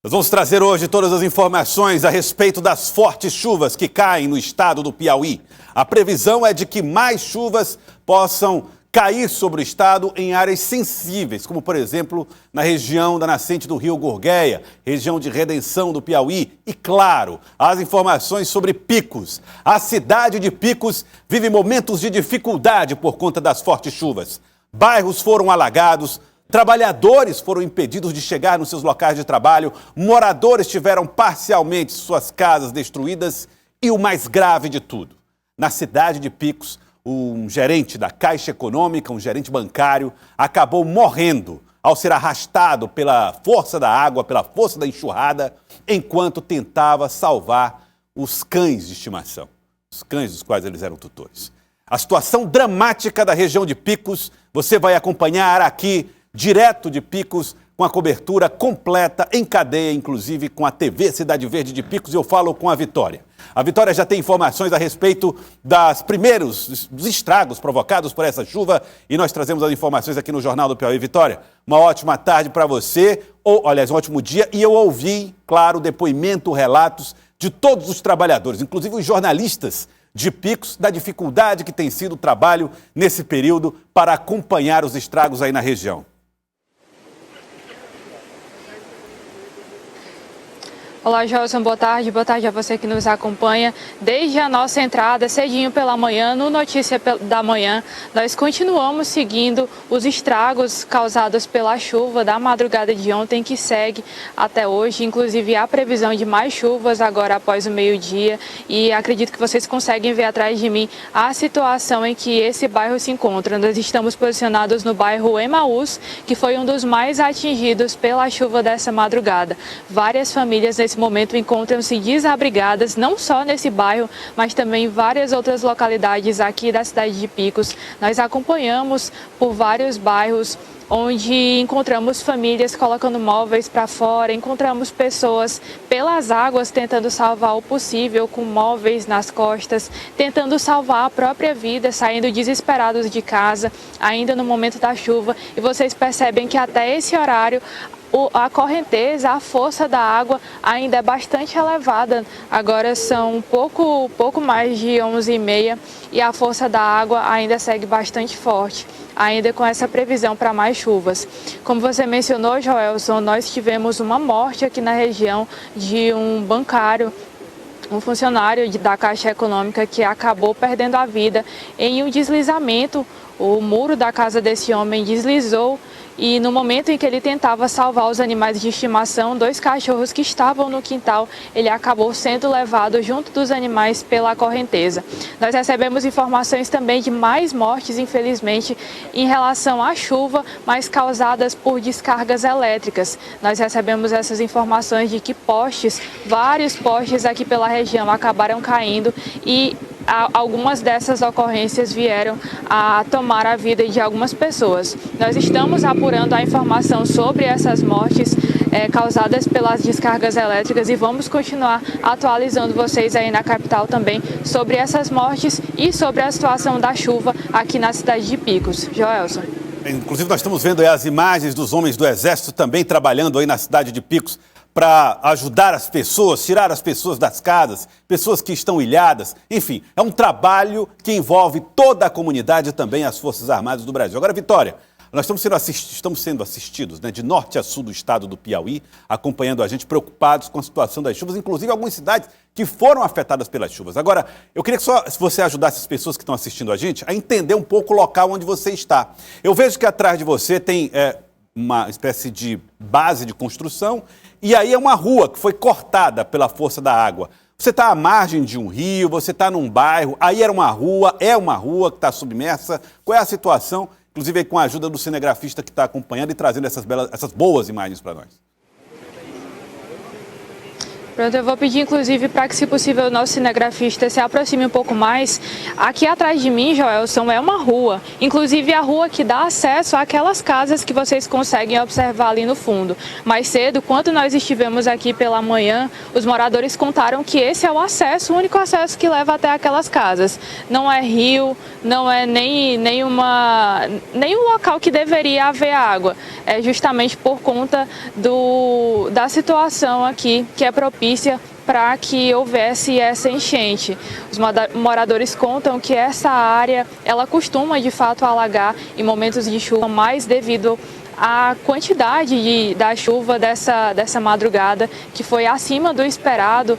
Nós vamos trazer hoje todas as informações a respeito das fortes chuvas que caem no estado do Piauí. A previsão é de que mais chuvas possam cair sobre o estado em áreas sensíveis, como, por exemplo, na região da nascente do Rio Gurgueia, região de Redenção do Piauí. E, claro, as informações sobre Picos. A cidade de Picos vive momentos de dificuldade por conta das fortes chuvas. Bairros foram alagados, trabalhadores foram impedidos de chegar nos seus locais de trabalho, moradores tiveram parcialmente suas casas destruídas e o mais grave de tudo, na cidade de Picos, um gerente da Caixa Econômica, um gerente bancário, acabou morrendo ao ser arrastado pela força da água, pela força da enxurrada, enquanto tentava salvar os cães de estimação, os cães dos quais eles eram tutores. A situação dramática da região de Picos, você vai acompanhar aqui, direto de Picos, com a cobertura completa, em cadeia, inclusive com a TV Cidade Verde de Picos. Eu falo com a Vitória. A Vitória já tem informações a respeito dos estragos provocados por essa chuva e nós trazemos as informações aqui no Jornal do Piauí. Vitória, uma ótima tarde para você, aliás, um ótimo dia. E eu ouvi, claro, depoimento, relatos de todos os trabalhadores, inclusive os jornalistas de Picos, da dificuldade que tem sido o trabalho nesse período para acompanhar os estragos aí na região. Olá, Joelson, boa tarde a você que nos acompanha. Desde a nossa entrada, cedinho pela manhã, no Notícia da Manhã, nós continuamos seguindo os estragos causados pela chuva da madrugada de ontem, que segue até hoje. Inclusive, há previsão de mais chuvas agora após o meio-dia e acredito que vocês conseguem ver atrás de mim a situação em que esse bairro se encontra. Nós estamos posicionados no bairro Emaús, que foi um dos mais atingidos pela chuva dessa madrugada. Várias famílias nesse momento encontram-se desabrigadas, não só nesse bairro, mas também em várias outras localidades aqui da cidade de Picos. Nós acompanhamos por vários bairros onde encontramos famílias colocando móveis para fora, encontramos pessoas pelas águas tentando salvar o possível com móveis nas costas, tentando salvar a própria vida, saindo desesperados de casa, ainda no momento da chuva. E vocês percebem que até esse horário a correnteza, a força da água ainda é bastante elevada. Agora são pouco mais de 11h30 e a força da água ainda segue bastante forte, ainda com essa previsão para mais chuvas. Como você mencionou, Joelson, nós tivemos uma morte aqui na região de um bancário, um funcionário da Caixa Econômica que acabou perdendo a vida em um deslizamento. O muro da casa desse homem deslizou e no momento em que ele tentava salvar os animais de estimação, 2 cachorros que estavam no quintal, ele acabou sendo levado junto dos animais pela correnteza. Nós recebemos informações também de mais mortes, infelizmente, em relação à chuva, mas causadas por descargas elétricas. Nós recebemos essas informações de que vários postes aqui pela região acabaram caindo e algumas dessas ocorrências vieram a tomar a vida de algumas pessoas. Nós estamos apurando a informação sobre essas mortes causadas pelas descargas elétricas e vamos continuar atualizando vocês aí na capital também sobre essas mortes e sobre a situação da chuva aqui na cidade de Picos. Joelson. Inclusive, nós estamos vendo aí as imagens dos homens do Exército também trabalhando aí na cidade de Picos para ajudar as pessoas, tirar as pessoas das casas, pessoas que estão ilhadas. Enfim, é um trabalho que envolve toda a comunidade e também as Forças Armadas do Brasil. Agora, Vitória, nós estamos sendo assistidos, né, de norte a sul do estado do Piauí, acompanhando a gente, preocupados com a situação das chuvas, inclusive algumas cidades que foram afetadas pelas chuvas. Agora, eu queria que se você ajudasse as pessoas que estão assistindo a gente a entender um pouco o local onde você está. Eu vejo que atrás de você tem uma espécie de base de construção e aí é uma rua que foi cortada pela força da água. Você está à margem de um rio, você está num bairro, aí é uma rua que está submersa. Qual é a situação? Inclusive com a ajuda do cinegrafista que está acompanhando e trazendo essas boas imagens para nós. Pronto, eu vou pedir, inclusive, para que, se possível, o nosso cinegrafista se aproxime um pouco mais. Aqui atrás de mim, Joelson, é uma rua. Inclusive, a rua que dá acesso àquelas casas que vocês conseguem observar ali no fundo. Mais cedo, quando nós estivemos aqui pela manhã, os moradores contaram que esse é o acesso, o único acesso que leva até aquelas casas. Não é rio, não é nenhum local que deveria haver água. É justamente por conta da situação aqui, que é propícia para que houvesse essa enchente. Os moradores contam que essa área, ela costuma de fato alagar em momentos de chuva, mais devido à quantidade da chuva dessa madrugada, que foi acima do esperado.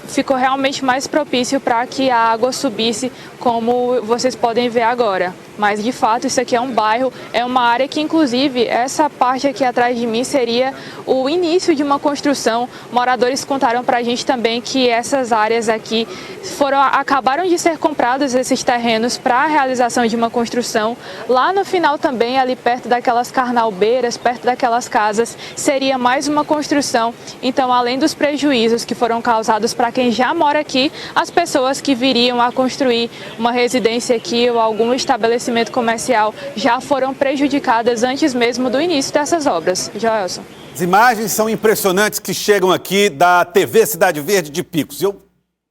Ficou realmente mais propício para que a água subisse, como vocês podem ver agora. Mas, de fato, isso aqui é um bairro, é uma área que, inclusive, essa parte aqui atrás de mim seria o início de uma construção. Moradores contaram para a gente também que essas áreas aqui acabaram de ser comprados, esses terrenos, para a realização de uma construção. Lá no final também, ali perto daquelas carnalbeiras, perto daquelas casas, seria mais uma construção. Então, além dos prejuízos que foram causados para quem já mora aqui, as pessoas que viriam a construir uma residência aqui ou algum estabelecimento comercial já foram prejudicadas antes mesmo do início dessas obras. Joelson. As imagens são impressionantes que chegam aqui da TV Cidade Verde de Picos. Eu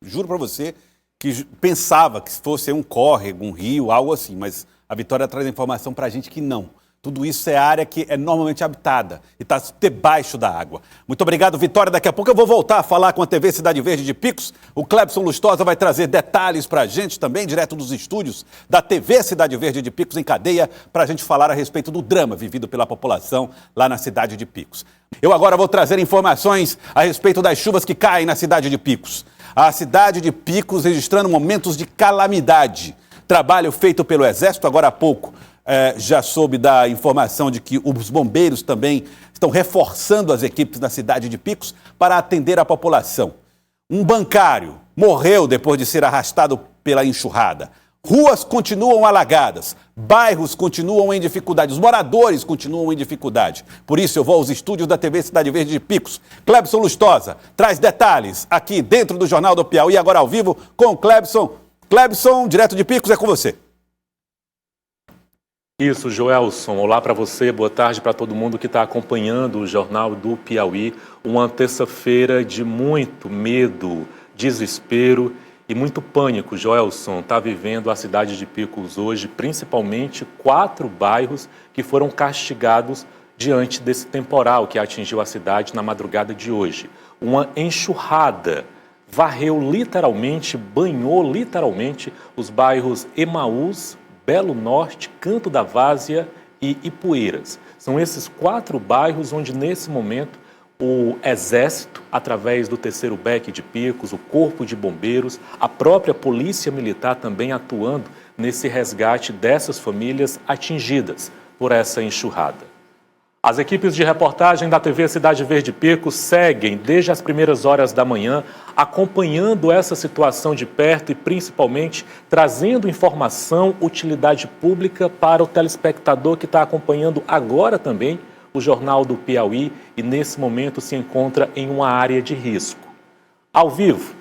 juro para você que pensava que fosse um córrego, um rio, algo assim, mas a Vitória traz a informação para a gente que não. Tudo isso é área que é normalmente habitada e está debaixo da água. Muito obrigado, Vitória. Daqui a pouco eu vou voltar a falar com a TV Cidade Verde de Picos. O Clebson Lustosa vai trazer detalhes para a gente também, direto dos estúdios da TV Cidade Verde de Picos em cadeia, para a gente falar a respeito do drama vivido pela população lá na cidade de Picos. Eu agora vou trazer informações a respeito das chuvas que caem na cidade de Picos. A cidade de Picos registrando momentos de calamidade. Trabalho feito pelo Exército agora há pouco. Já soube da informação de que os bombeiros também estão reforçando as equipes na cidade de Picos para atender a população. Um bancário morreu depois de ser arrastado pela enxurrada. Ruas continuam alagadas, bairros continuam em dificuldade, os moradores continuam em dificuldade. Por isso eu vou aos estúdios da TV Cidade Verde de Picos. Clebson Lustosa traz detalhes aqui dentro do Jornal do Piauí, agora ao vivo com o Clebson. Clebson, direto de Picos, é com você. Isso, Joelson. Olá para você, boa tarde para todo mundo que está acompanhando o Jornal do Piauí. Uma terça-feira de muito medo, desespero e muito pânico. Joelson está vivendo a cidade de Picos hoje, principalmente 4 bairros que foram castigados diante desse temporal que atingiu a cidade na madrugada de hoje. Uma enxurrada varreu literalmente, banhou literalmente os bairros Emaús, Belo Norte, Canto da Várzea e Ipueiras. São esses 4 bairros onde, nesse momento, o Exército, através do 3º BEC de Picos, o Corpo de Bombeiros, a própria Polícia Militar também atuando nesse resgate dessas famílias atingidas por essa enxurrada. As equipes de reportagem da TV Cidade Verde Picos seguem desde as primeiras horas da manhã, acompanhando essa situação de perto e principalmente trazendo informação, utilidade pública para o telespectador que está acompanhando agora também o Jornal do Piauí e nesse momento se encontra em uma área de risco. Ao vivo,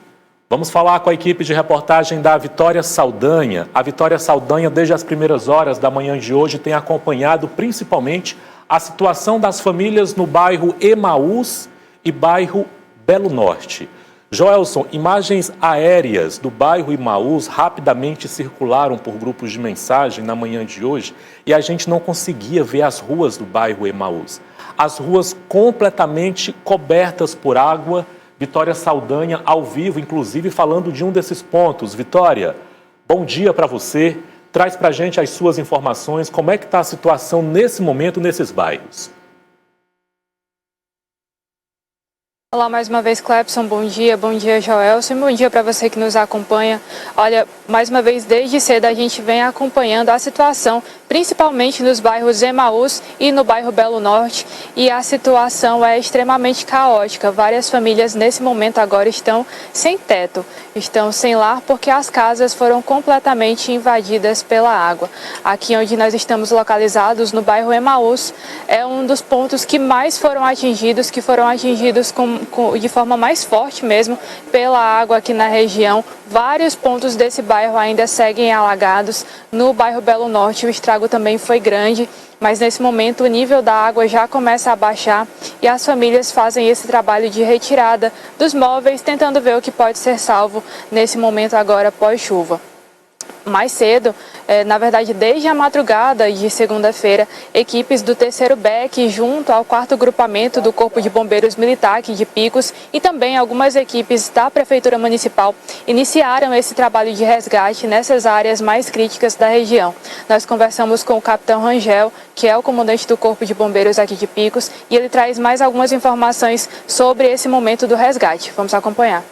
vamos falar com a equipe de reportagem da Vitória Saldanha. A Vitória Saldanha, desde as primeiras horas da manhã de hoje, tem acompanhado principalmente a situação das famílias no bairro Emaús e bairro Belo Norte. Joelson, imagens aéreas do bairro Emaús rapidamente circularam por grupos de mensagem na manhã de hoje e a gente não conseguia ver as ruas do bairro Emaús. As ruas completamente cobertas por água. Vitória Saldanha ao vivo, inclusive falando de um desses pontos. Vitória, bom dia para você. Traz para a gente as suas informações, como é que está a situação nesse momento nesses bairros. Olá mais uma vez, Clebson, bom dia Joelson, bom dia para você que nos acompanha. Olha, mais uma vez desde cedo a gente vem acompanhando a situação, principalmente nos bairros Emaús e no bairro Belo Norte, e a situação é extremamente caótica. Várias famílias nesse momento agora estão sem teto, estão sem lar porque as casas foram completamente invadidas pela água. Aqui onde nós estamos localizados, no bairro Emaús, é um dos pontos que mais foram atingidos, com de forma mais forte mesmo pela água aqui na região. Vários pontos desse bairro ainda seguem alagados. No bairro Belo Norte o estrago também foi grande, mas nesse momento o nível da água já começa a baixar e as famílias fazem esse trabalho de retirada dos móveis, tentando ver o que pode ser salvo nesse momento agora pós-chuva. Mais cedo, na verdade desde a madrugada de segunda-feira, equipes do 3º BEC junto ao 4º grupamento do Corpo de Bombeiros Militar aqui de Picos e também algumas equipes da Prefeitura Municipal iniciaram esse trabalho de resgate nessas áreas mais críticas da região. Nós conversamos com o Capitão Rangel, que é o comandante do Corpo de Bombeiros aqui de Picos, e ele traz mais algumas informações sobre esse momento do resgate. Vamos acompanhar.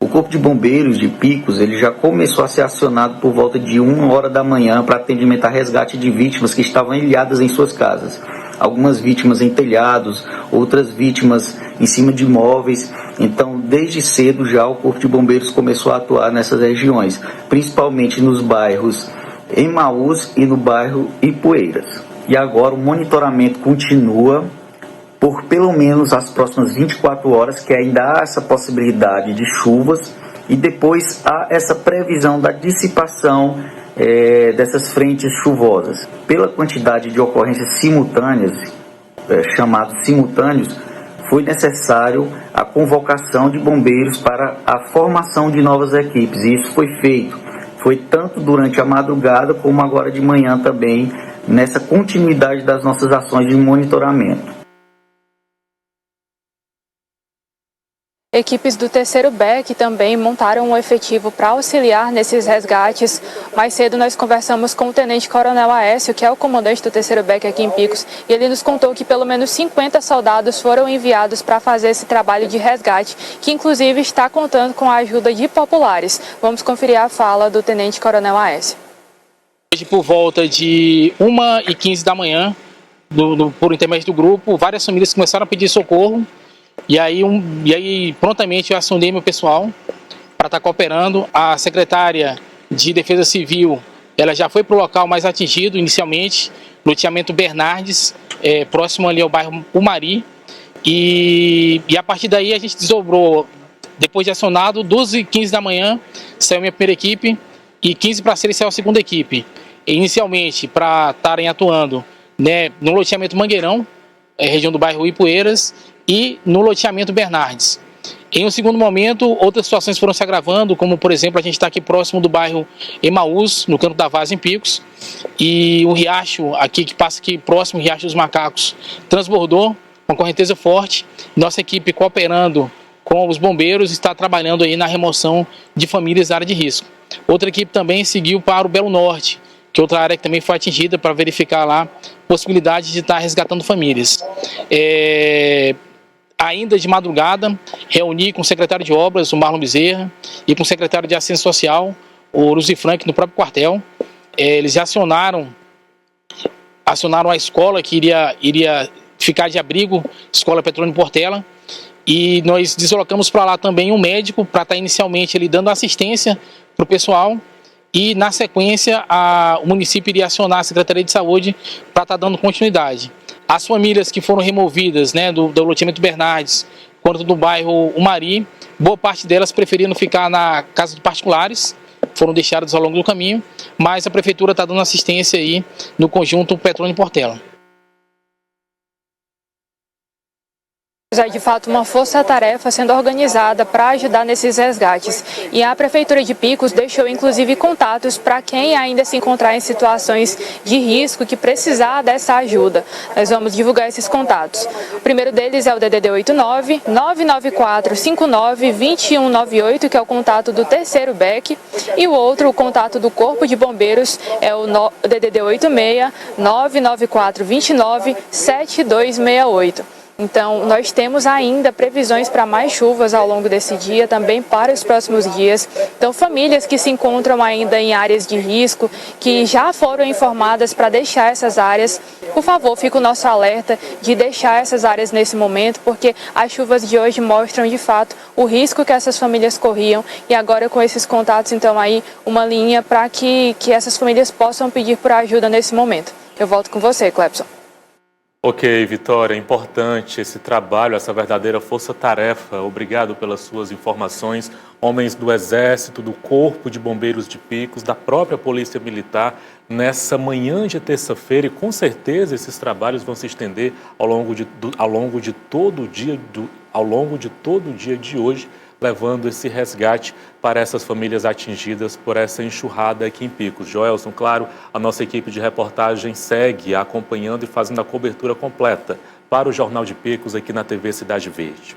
O Corpo de Bombeiros de Picos ele já começou a ser acionado por volta de 1h da manhã para atendimento a resgate de vítimas que estavam ilhadas em suas casas. Algumas vítimas em telhados, outras vítimas em cima de imóveis. Então, desde cedo já o Corpo de Bombeiros começou a atuar nessas regiões, principalmente nos bairros Emaús e no bairro Ipueiras. E agora o monitoramento continua por pelo menos as próximas 24 horas, que ainda há essa possibilidade de chuvas, e depois há essa previsão da dissipação dessas frentes chuvosas. Pela quantidade de ocorrências simultâneas, chamados simultâneos, foi necessário a convocação de bombeiros para a formação de novas equipes, e isso foi feito. Foi tanto durante a madrugada como agora de manhã também, nessa continuidade das nossas ações de monitoramento. Equipes do 3º BEC também montaram um efetivo para auxiliar nesses resgates. Mais cedo nós conversamos com o Tenente Coronel Aécio, que é o comandante do 3º BEC aqui em Picos, e ele nos contou que pelo menos 50 soldados foram enviados para fazer esse trabalho de resgate, que inclusive está contando com a ajuda de populares. Vamos conferir a fala do Tenente Coronel Aécio. Hoje, por volta de 1h15 da manhã, por intermédio do grupo, várias famílias começaram a pedir socorro. E aí prontamente eu acionei meu pessoal para estar cooperando. A secretária de Defesa Civil, ela já foi para o local mais atingido inicialmente, loteamento Bernardes, próximo ali ao bairro Umari. E a partir daí a gente desdobrou, depois de acionado, 12h15 da manhã, saiu minha primeira equipe e 15 para 6 saiu a segunda equipe. Inicialmente para estarem atuando, né, no loteamento Mangueirão, região do bairro Ipueiras, e no loteamento Bernardes. Em um segundo momento, outras situações foram se agravando, como por exemplo, a gente está aqui próximo do bairro Emaús, no Canto da Vaz, em Picos, e o riacho aqui, que passa aqui próximo, o Riacho dos Macacos, transbordou com correnteza forte. Nossa equipe, cooperando com os bombeiros, está trabalhando aí na remoção de famílias da área de risco. Outra equipe também seguiu para o Belo Norte, que é outra área que também foi atingida, para verificar lá possibilidade de estar resgatando famílias. Ainda de madrugada, reuni com o secretário de Obras, o Marlon Bezerra, e com o secretário de Assistência Social, o Luzi Frank, no próprio quartel. Eles já acionaram a escola que iria ficar de abrigo, Escola Petrônio Portela, e nós deslocamos para lá também um médico para estar inicialmente ali dando assistência para o pessoal, e na sequência o município iria acionar a Secretaria de Saúde para estar dando continuidade. As famílias que foram removidas, né, do loteamento Bernardes, quanto do bairro Umari, boa parte delas preferiram ficar na casa de particulares, foram deixadas ao longo do caminho, mas a prefeitura está dando assistência aí no conjunto Petrônio Portela. É de fato uma força-tarefa sendo organizada para ajudar nesses resgates. E a Prefeitura de Picos deixou inclusive contatos para quem ainda se encontrar em situações de risco que precisar dessa ajuda. Nós vamos divulgar esses contatos. O primeiro deles é o DDD 89-994-59-2198, que é o contato do 3º BEC, e o outro, o contato do Corpo de Bombeiros, é o DDD 86-994-29-7268. Então, nós temos ainda previsões para mais chuvas ao longo desse dia, também para os próximos dias. Então, famílias que se encontram ainda em áreas de risco, que já foram informadas para deixar essas áreas, por favor, fica o nosso alerta de deixar essas áreas nesse momento, porque as chuvas de hoje mostram, de fato, o risco que essas famílias corriam. E agora, com esses contatos, então, aí, uma linha para que essas famílias possam pedir por ajuda nesse momento. Eu volto com você, Clepson. Ok, Vitória, importante esse trabalho, essa verdadeira força-tarefa. Obrigado pelas suas informações. Homens do Exército, do Corpo de Bombeiros de Picos, da própria Polícia Militar, nessa manhã de terça-feira, e com certeza esses trabalhos vão se estender ao longo de todo o dia de hoje, levando esse resgate para essas famílias atingidas por essa enxurrada aqui em Picos. Joelson, claro, a nossa equipe de reportagem segue acompanhando e fazendo a cobertura completa para o Jornal de Picos aqui na TV Cidade Verde.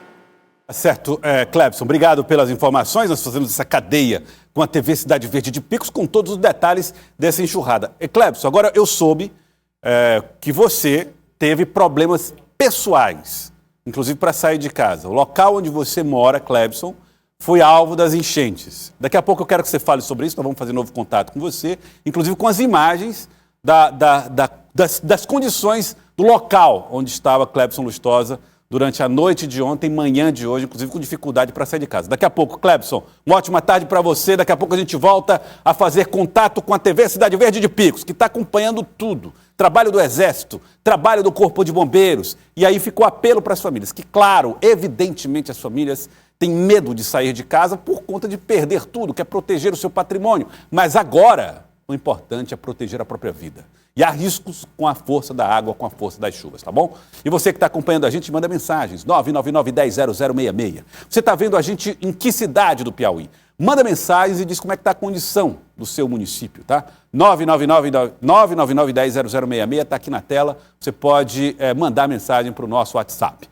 Certo, Clebson, obrigado pelas informações. Nós fazemos essa cadeia com a TV Cidade Verde de Picos, com todos os detalhes dessa enxurrada. Clebson, agora eu soube que você teve problemas pessoais, inclusive para sair de casa. O local onde você mora, Clebson, foi alvo das enchentes. Daqui a pouco eu quero que você fale sobre isso, nós vamos fazer novo contato com você, inclusive com as imagens das condições do local onde estava Clebson Lustosa durante a noite de ontem, manhã de hoje, inclusive com dificuldade para sair de casa. Daqui a pouco, Clebson, uma ótima tarde para você. Daqui a pouco a gente volta a fazer contato com a TV Cidade Verde de Picos, que está acompanhando tudo. Trabalho do Exército, trabalho do Corpo de Bombeiros. E aí ficou apelo para as famílias, que claro, evidentemente as famílias têm medo de sair de casa por conta de perder tudo, quer proteger o seu patrimônio. Mas agora, o importante é proteger a própria vida. E há riscos com a força da água, com a força das chuvas, tá bom? E você que está acompanhando a gente, manda mensagens, 999-100066. Você está vendo a gente em que cidade do Piauí? Manda mensagens e diz como é que está a condição do seu município, tá? 999-100066 está aqui na tela. Você pode mandar mensagem para o nosso WhatsApp.